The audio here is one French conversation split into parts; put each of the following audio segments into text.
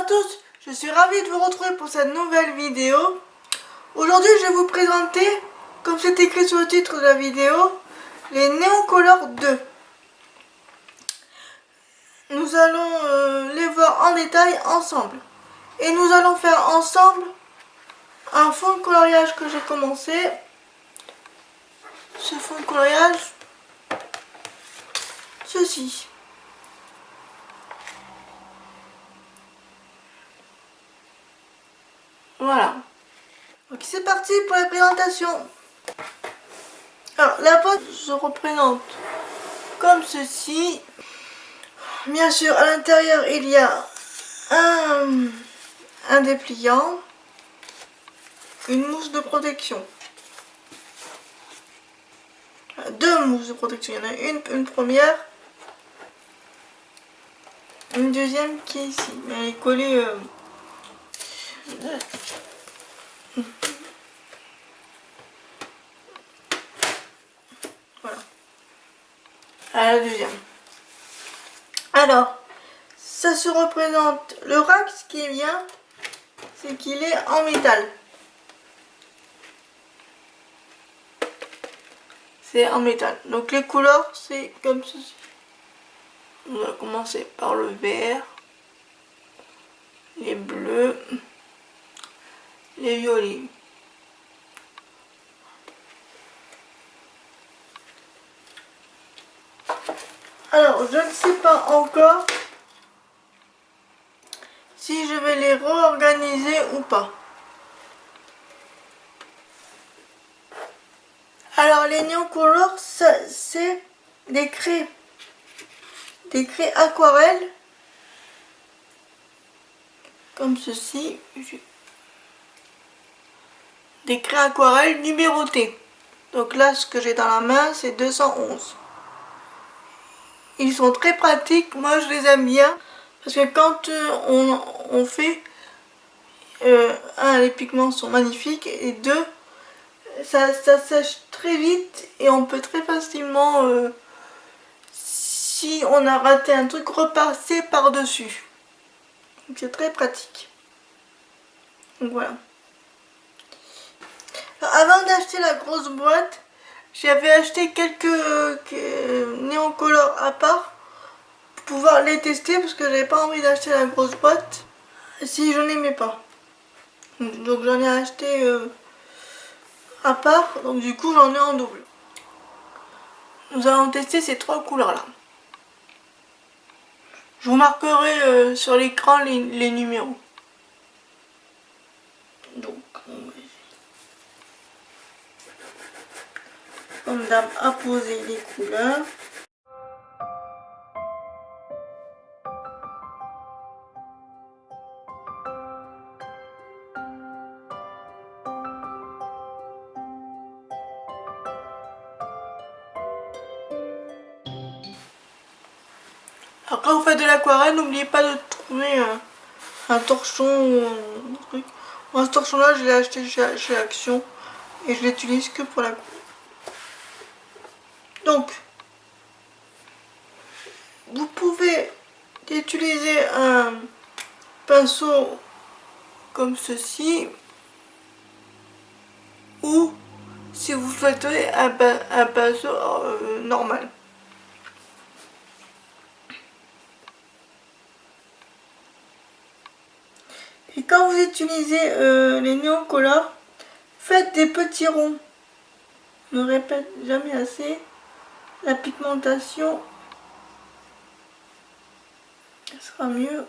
à tous, je suis ravie de vous retrouver pour cette nouvelle vidéo. Aujourd'hui je vais vous présenter, comme c'est écrit sur le titre de la vidéo, les Neocolor 2. Nous allons les voir en détail ensemble. Et nous allons faire ensemble un fond de coloriage que j'ai commencé. Ce fond de coloriage, ceci. Voilà. Donc c'est parti pour la présentation. Alors la boîte se représente comme ceci. Bien sûr, à l'intérieur il y a un dépliant, une mousse de protection, deux mousses de protection. Il y en a une première, une deuxième qui est ici, mais elle est collée. Voilà. À la deuxième. Alors, ça se représente. Le rack, ce qui est bien, c'est qu'il est en métal. C'est en métal. Donc les couleurs, c'est comme ceci. On va commencer par le vert, les bleus, les violets. Alors, je ne sais pas encore si je vais les réorganiser ou pas. Alors, les Neocolor, c'est des craies aquarelles, comme ceci. Des craies aquarelles numérotées. Donc là, ce que j'ai dans la main, c'est 211. Ils sont très pratiques, moi je les aime bien, parce que quand on fait, les pigments sont magnifiques, et deux, ça sèche très vite, et on peut très facilement, si on a raté un truc, repasser par-dessus. Donc c'est très pratique. Donc voilà. Alors, avant d'acheter la grosse boîte, j'avais acheté quelques Neocolor à part pour pouvoir les tester parce que j'avais pas envie d'acheter la grosse boîte si je n'aimais pas. Donc j'en ai acheté à part, donc du coup j'en ai en double. Nous allons tester ces trois couleurs là. Je vous marquerai sur l'écran les numéros. Donc comme d'hab, apposer les couleurs. Alors quand vous faites de l'aquarelle, n'oubliez pas de trouver un torchon ou un truc. Moi, ce torchon là, je l'ai acheté chez Action et je l'utilise que pour la couleur. Donc, vous pouvez utiliser un pinceau comme ceci, ou si vous souhaitez un pinceau normal. Et quand vous utilisez les Neocolor, faites des petits ronds. Je ne répète jamais assez, la pigmentation sera mieux.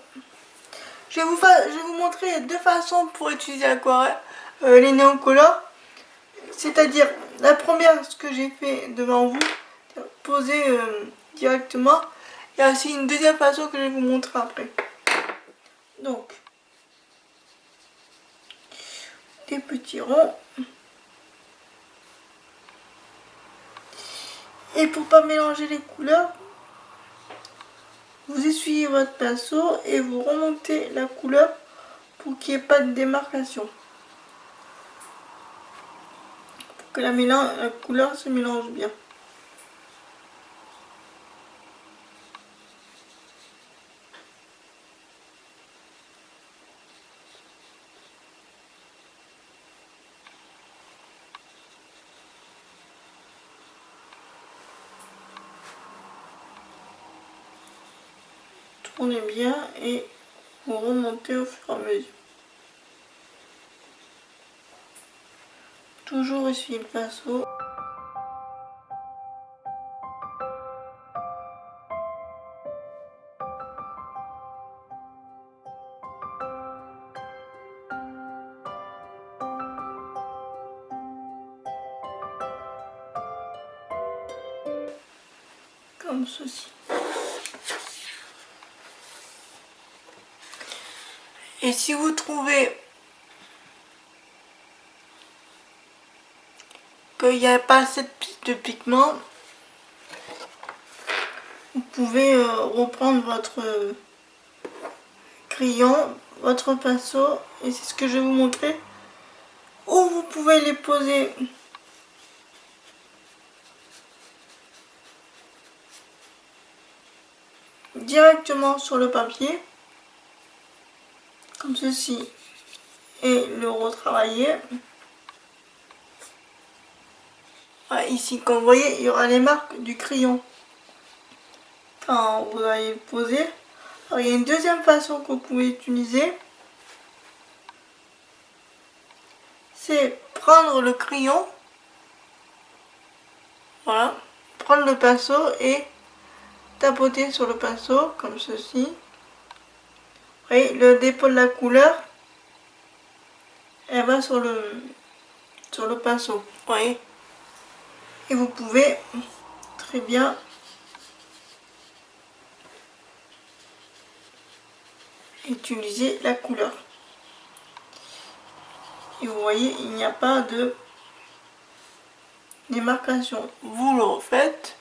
Je vais vous montrer deux façons pour utiliser l'aquarelle, les Neocolor. C'est-à-dire, la première, ce que j'ai fait devant vous, poser directement. Il y a aussi une deuxième façon que je vais vous montrer après. Donc, des petits ronds. Et pour pas mélanger les couleurs, vous essuyez votre pinceau et vous remontez la couleur pour qu'il n'y ait pas de démarcation. Pour que la couleur se mélange bien. tournez bien et vous remontez au fur et à mesure. Toujours essuyer le pinceau. Comme ceci. Et si vous trouvez qu'il n'y a pas assez de pigment, vous pouvez reprendre votre crayon, votre pinceau, et c'est ce que je vais vous montrer, ou vous pouvez les poser directement sur le papier, comme ceci, et le retravailler. Voilà, ici, comme vous voyez, il y aura les marques du crayon quand vous allez le poser. Alors, il y a une deuxième façon que vous pouvez utiliser, c'est prendre le crayon, voilà, prendre le pinceau et tapoter sur le pinceau comme ceci. Vous voyez, le dépôt de la couleur, elle va sur le pinceau, vous voyez. Et vous pouvez très bien utiliser la couleur. Et vous voyez, il n'y a pas de démarcation. Vous le refaites.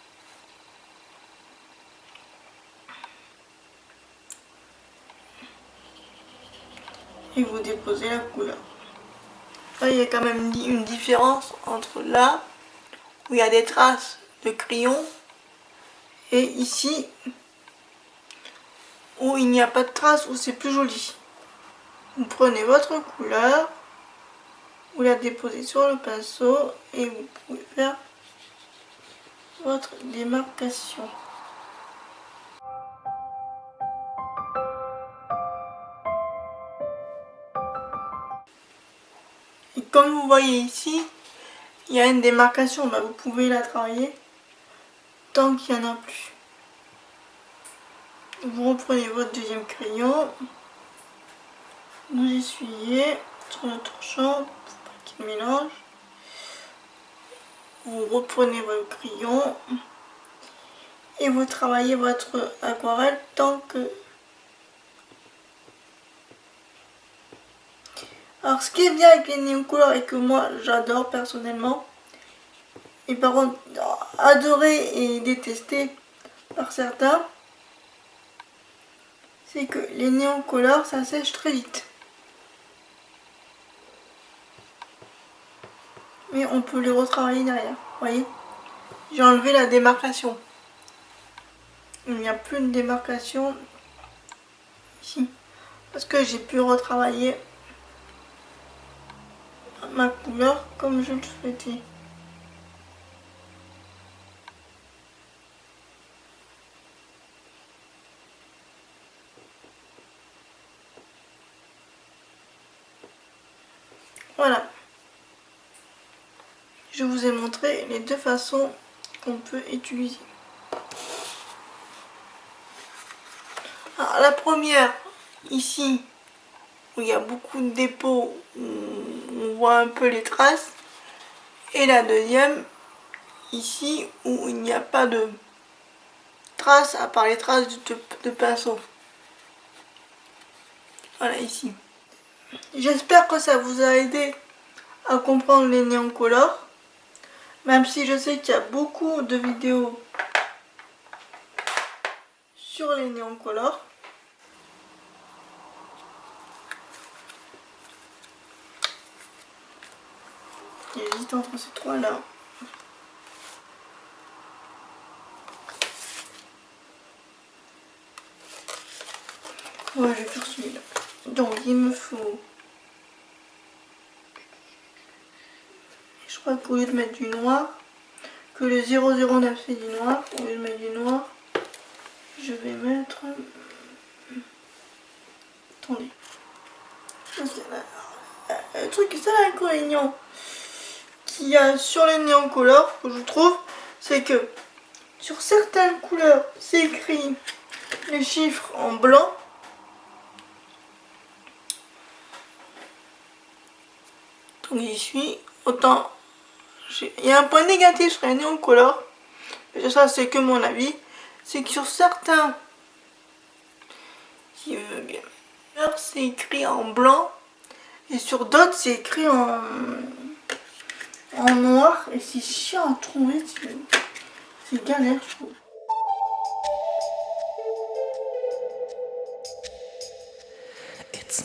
Et vous déposez la couleur. Là, il y a quand même une différence entre là, où il y a des traces de crayon, et ici, où il n'y a pas de traces, où c'est plus joli. Vous prenez votre couleur, vous la déposez sur le pinceau, et vous pouvez faire votre démarcation. Et comme vous voyez ici, il y a une démarcation, bah vous pouvez la travailler tant qu'il n'y en a plus. Vous reprenez votre deuxième crayon, vous essuyez sur le torchon pour pas qu'il mélange. Vous reprenez votre crayon et vous travaillez votre aquarelle tant que... Alors ce qui est bien avec les néocolores et que moi j'adore personnellement, et par contre adoré et détesté par certains, c'est que les néocolores ça sèche très vite. Mais on peut les retravailler derrière, vous voyez. J'ai enlevé la démarcation. Il n'y a plus de démarcation ici. Parce que j'ai pu retravailler ma couleur comme je le souhaitais. Voilà. Je vous ai montré les deux façons qu'on peut utiliser. Alors, la première, ici, où il y a beaucoup de dépôts, où on voit un peu les traces. Et la deuxième, ici, où il n'y a pas de traces, à part les traces de pinceau. Voilà, ici. J'espère que ça vous a aidé à comprendre les néocolores. Même si je sais qu'il y a beaucoup de vidéos sur les néocolores. J'hésite entre ces trois-là. Ouais, je vais faire celui-là. Donc, il me faut... Je crois qu'au lieu de mettre du noir, que le 009 c'est du noir, au lieu de mettre du noir, je vais mettre Attendez. Le truc, c'est ça l'inconvénient qu'il y a sur les néons couleurs, que je trouve, c'est que sur certaines couleurs, c'est écrit les chiffres en blanc. Donc j'y suis. Autant, il y a un point négatif sur les néons couleurs. Et ça, c'est que mon avis. C'est que sur certains, qui veut bien, c'est écrit en blanc. Et sur d'autres, c'est écrit en noir. Et c'est chiant à trouver. C'est galère, je trouve. It's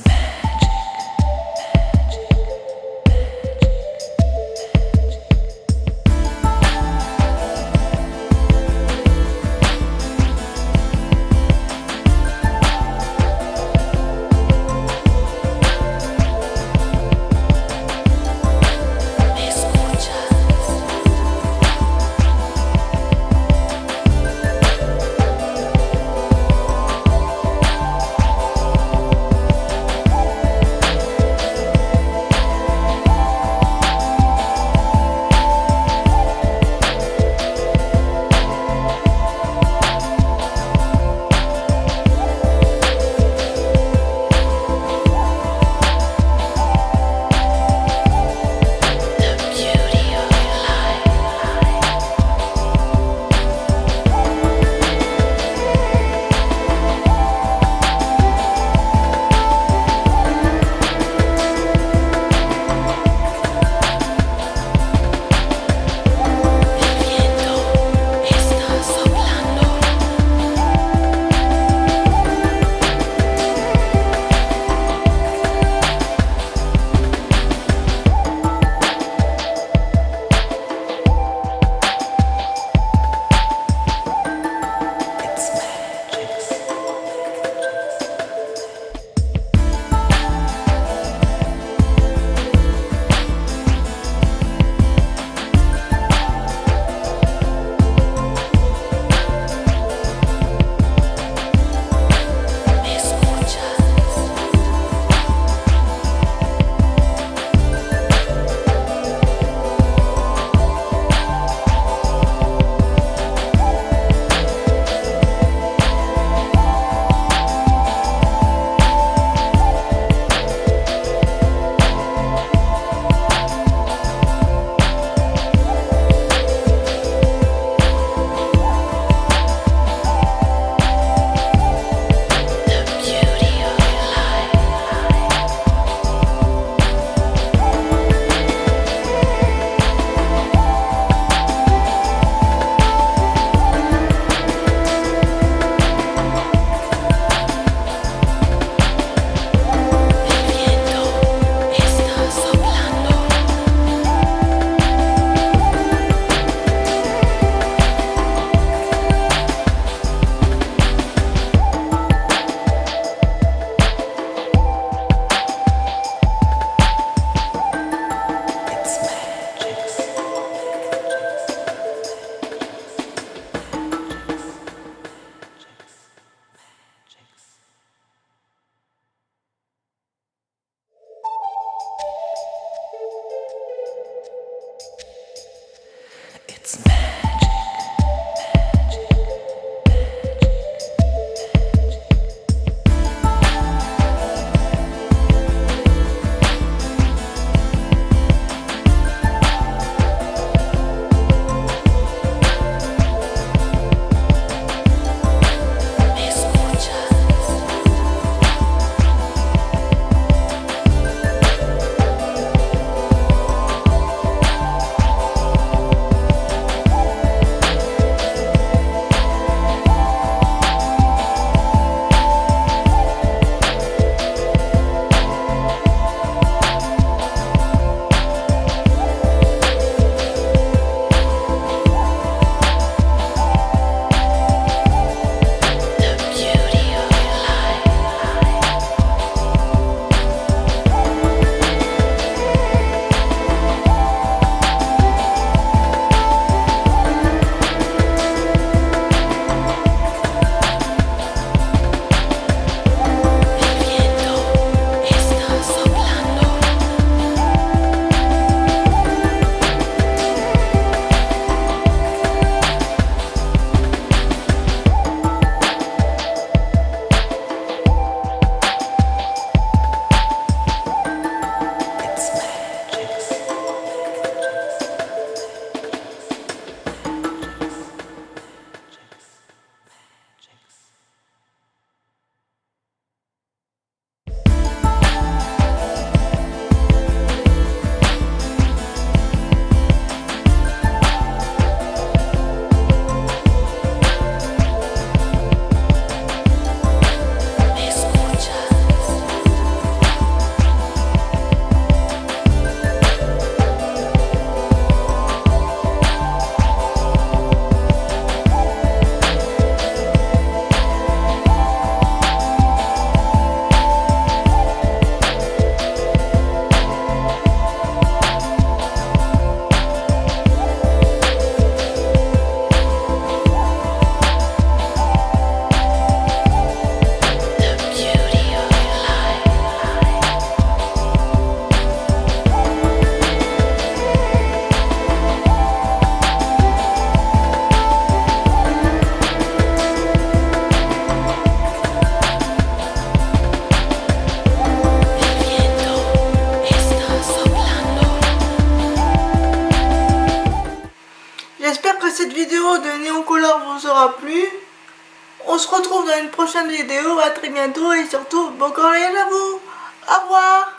J'espère que cette vidéo de Neocolor vous aura plu. On se retrouve dans une prochaine vidéo, à très bientôt et surtout bon courage à vous. Au revoir.